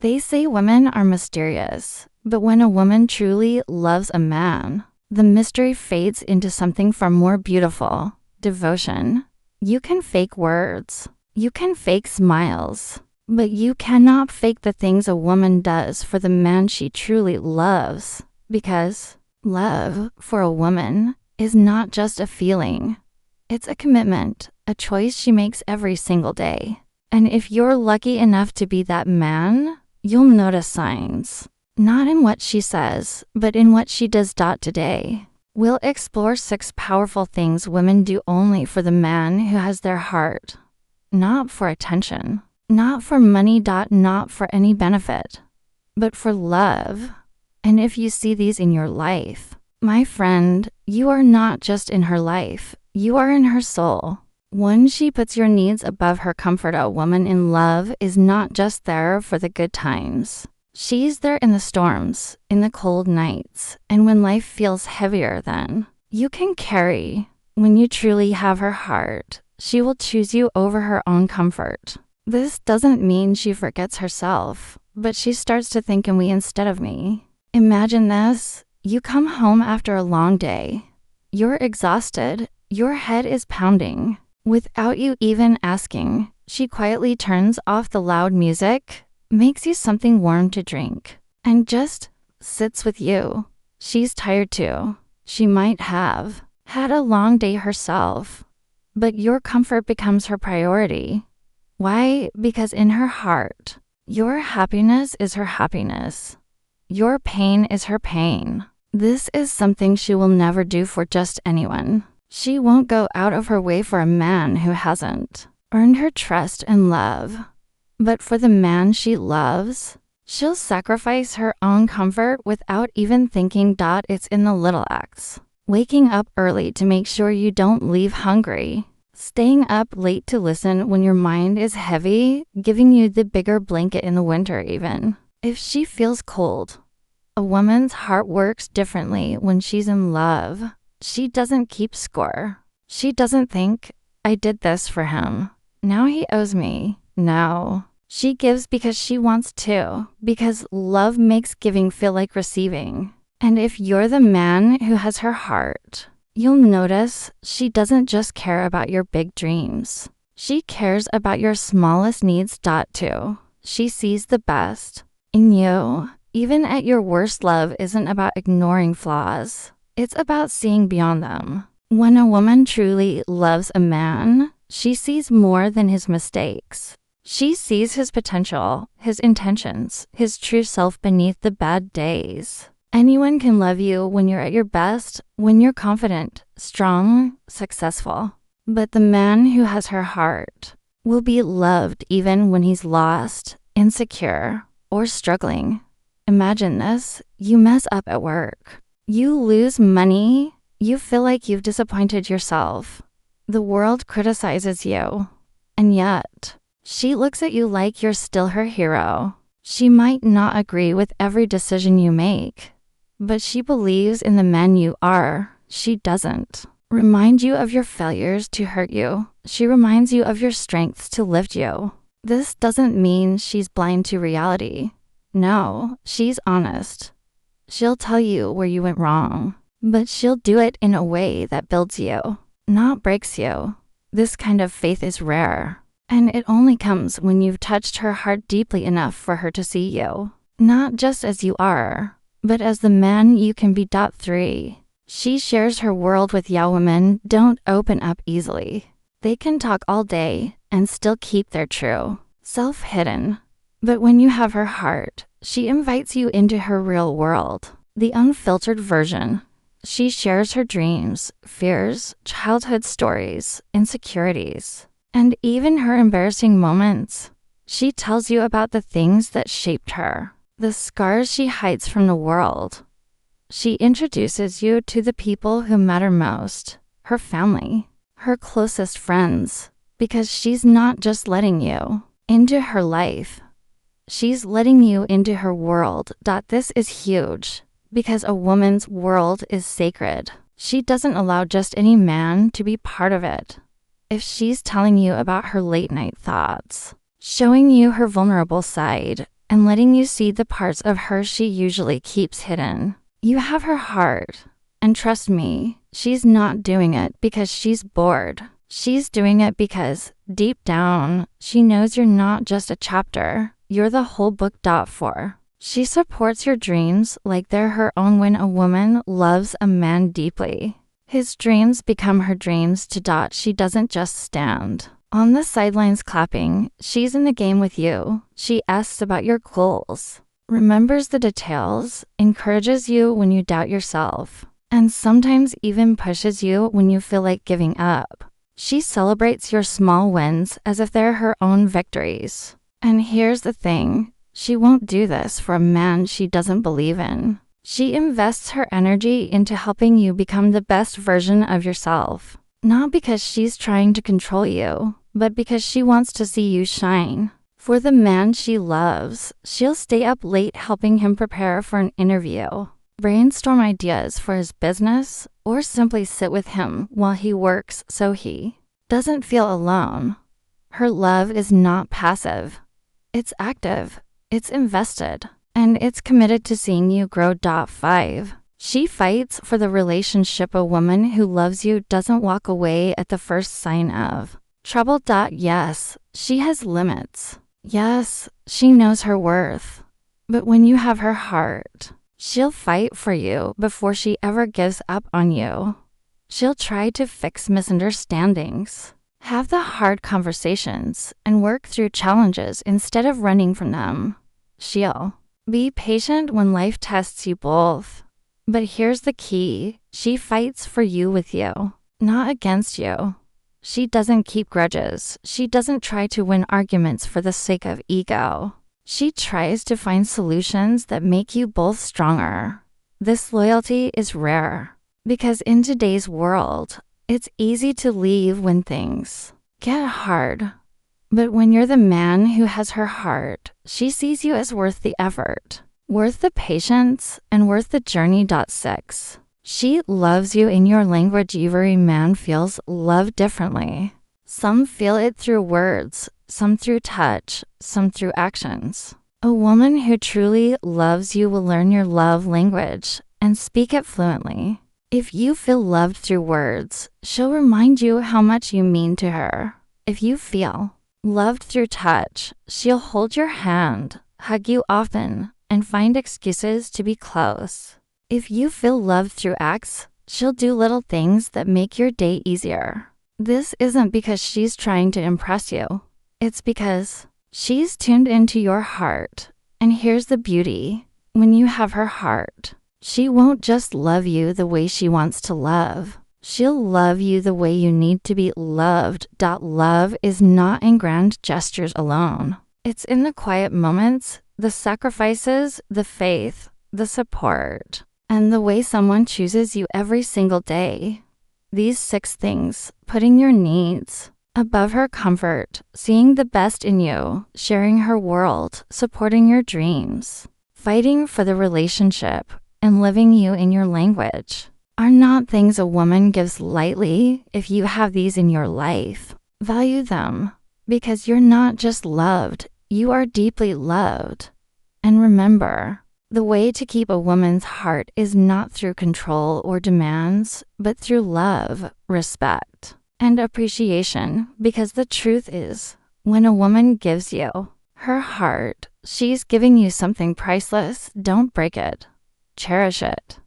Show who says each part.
Speaker 1: They say women are mysterious, but when a woman truly loves a man, the mystery fades into something far more beautiful: devotion. You can fake words. You can fake smiles. But you cannot fake the things a woman does for the man she truly loves. Because love, for a woman, is not just a feeling. It's a commitment, a choice she makes every single day. And if you're lucky enough to be that man, you'll notice signs. Not in what she says, but in what she does. Today, we'll explore 6 powerful things women do only for the man who has their heart. Not for attention, not for money. Not for any benefit, but for love. And if you see these in your life, my friend, you are not just in her life, you are in her soul. When she puts your needs above her comfort, a woman in love is not just there for the good times. She's there in the storms, in the cold nights, and when life feels heavier than you can carry. When you truly have her heart, she will choose you over her own comfort. This doesn't mean she forgets herself, but she starts to think in we instead of me. Imagine this. You come home after a long day. You're exhausted. Your head is pounding. Without you even asking, she quietly turns off the loud music, makes you something warm to drink, and just sits with you. She's tired too. She might have had a long day herself, but your comfort becomes her priority. Why? Because in her heart, your happiness is her happiness. Your pain is her pain. This is something she will never do for just anyone. She won't go out of her way for a man who hasn't earned her trust and love. But for the man she loves, she'll sacrifice her own comfort without even thinking. It's in the little acts. Waking up early to make sure you don't leave hungry. Staying up late to listen when your mind is heavy, giving you the bigger blanket in the winter even. If she feels cold, a woman's heart works differently when she's in love. She doesn't keep score. She doesn't think, I did this for him, now he owes me. No. She gives because she wants to, because love makes giving feel like receiving. And if you're the man who has her heart, you'll notice she doesn't just care about your big dreams. She cares about your smallest needs. Too. She sees the best in you. Even at your worst, love isn't about ignoring flaws. It's about seeing beyond them. When a woman truly loves a man, she sees more than his mistakes. She sees his potential, his intentions, his true self beneath the bad days. Anyone can love you when you're at your best, when you're confident, strong, successful. But the man who has her heart will be loved even when he's lost, insecure, or struggling. Imagine this. You mess up at work. You lose money. You feel like you've disappointed yourself. The world criticizes you. And yet, she looks at you like you're still her hero. She might not agree with every decision you make, but she believes in the man you are. She doesn't remind you of your failures to hurt you. She reminds you of your strengths to lift you. This doesn't mean she's blind to reality. No, she's honest. She'll tell you where you went wrong, but she'll do it in a way that builds you, not breaks you. This kind of faith is rare, and it only comes when you've touched her heart deeply enough for her to see you, not just as you are, but as the man you can be. 3. She shares her world with you. Women don't open up easily. They can talk all day and still keep their true self hidden. But when you have her heart, she invites you into her real world, the unfiltered version. She shares her dreams, fears, childhood stories, insecurities, and even her embarrassing moments. She tells you about the things that shaped her, the scars she hides from the world. She introduces you to the people who matter most, her family, her closest friends, because she's not just letting you into her life. She's letting you into her world. This is huge, because a woman's world is sacred. She doesn't allow just any man to be part of it. If she's telling you about her late night thoughts, showing you her vulnerable side, and letting you see the parts of her she usually keeps hidden. You have her heart, and trust me, she's not doing it because she's bored. She's doing it because, deep down, she knows you're not just a chapter, you're the whole book. 4. She supports your dreams like they're her own. When a woman loves a man deeply, his dreams become her dreams. She doesn't just stand on the sidelines clapping, she's in the game with you. She asks about your goals, remembers the details, encourages you when you doubt yourself, and sometimes even pushes you when you feel like giving up. She celebrates your small wins as if they're her own victories. And here's the thing, she won't do this for a man she doesn't believe in. She invests her energy into helping you become the best version of yourself. Not because she's trying to control you, but because she wants to see you shine. For the man she loves, she'll stay up late helping him prepare for an interview, brainstorm ideas for his business, or simply sit with him while he works so he doesn't feel alone. Her love is not passive. It's active, it's invested, and it's committed to seeing you grow. 5. She fights for the relationship. A woman who loves you doesn't walk away at the first sign of trouble. Yes, she has limits. Yes, she knows her worth. But when you have her heart, she'll fight for you before she ever gives up on you. She'll try to fix misunderstandings, have the hard conversations, and work through challenges instead of running from them. She'll be patient when life tests you both. But here's the key, she fights for you with you, not against you. She doesn't keep grudges. She doesn't try to win arguments for the sake of ego. She tries to find solutions that make you both stronger. This loyalty is rare, because in today's world, it's easy to leave when things get hard. But when you're the man who has her heart, she sees you as worth the effort, worth the patience, and worth the journey. 6. She loves you in your language. Every man feels love differently. Some feel it through words, some through touch, some through actions. A woman who truly loves you will learn your love language and speak it fluently. If you feel loved through words, she'll remind you how much you mean to her. If you feel loved through touch, she'll hold your hand, hug you often, and find excuses to be close. If you feel loved through acts, she'll do little things that make your day easier. This isn't because she's trying to impress you. It's because she's tuned into your heart. And here's the beauty. When you have her heart, she won't just love you the way she wants to love. She'll love you the way you need to be loved. Love is not in grand gestures alone. It's in the quiet moments, the sacrifices, the faith, the support, and the way someone chooses you every single day. These 6 things, putting your needs above her comfort, seeing the best in you, sharing her world, supporting your dreams, fighting for the relationship, and living you in your language, are not things a woman gives lightly. If you have these in your life, value them, because you're not just loved, you are deeply loved. And remember, the way to keep a woman's heart is not through control or demands, but through love, respect, and appreciation, because the truth is, when a woman gives you her heart, she's giving you something priceless. Don't break it. Cherish it.